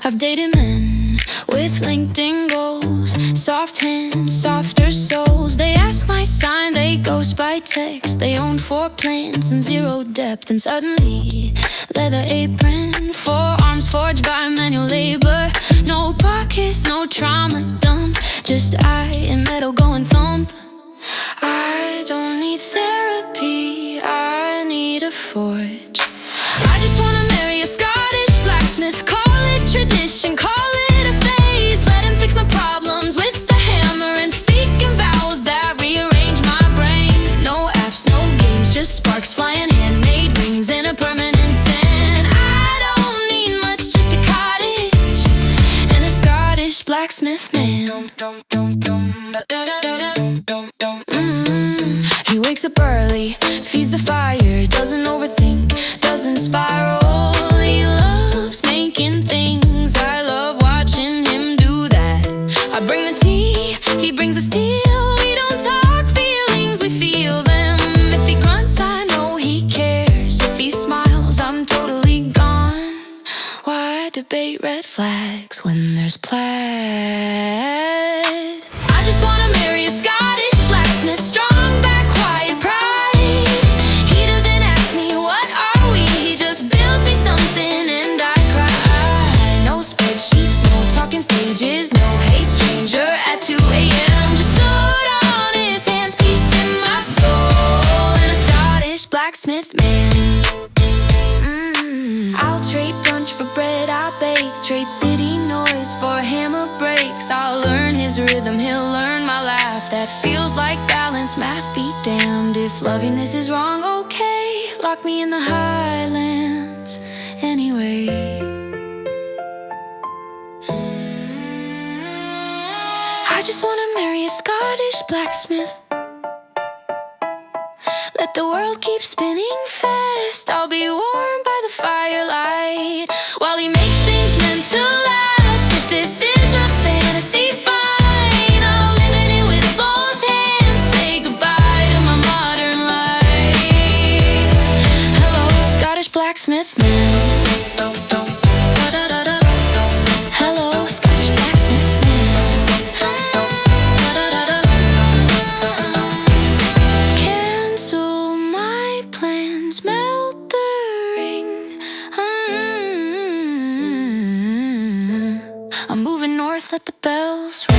I've dated men with LinkedIn goals, soft hands, softer souls. They ask my sign, they ghost by text. They own 4 plants and 0 depth. And suddenly, leather apron, forearms forged by manual labor. No pockets, no trauma dump, just I and metal going thump. I don't need therapy, I need a forge. I just wanna marry a Scottish blacksmith. Call it tradition, call it a phase. Let him fix my problems with the hammer and speaking vowels that rearrange my brain. No apps, no games, just sparks flying, handmade rings and a permanent tin. I don't need much, just a cottage and a Scottish blacksmith man. He wakes up early, feeds the fire, doesn't overthink, doesn't spiral. He loves making things, I love watching him do that. I bring the tea, he brings the steel. We don't talk feelings, we feel them. If he grunts, I know he cares. If he smiles, I'm totally gone. Why debate red flags when there's plaid? I just wanna marry a Scottish blacksmith, strong back, quiet pride. He doesn't ask me what are we, he just builds me something and I cry. No spreadsheets, no talking stages, no hey stranger at 2 a.m. Just sword on his hands, peace in my soul, and a Scottish blacksmith man. I'll trade brunch for bread I bake, trade city noise for hammer breaks. I'll learn his rhythm, he'll learn my laugh. That feels like balance, math be damned. If loving this is wrong, okay, lock me in the highlands anyway. I just wanna marry a Scottish blacksmith. Let the world keep spinning fast, I'll be warm by the firelight while he makes things meant to last. If this is a fantasy, fine, I'll live in it with both hands. Say goodbye to my modern life. Hello, Scottish blacksmith man. Hello, Scottish blacksmith man. Cancel my plans, melt the ring. I'm moving north, let the bells ring.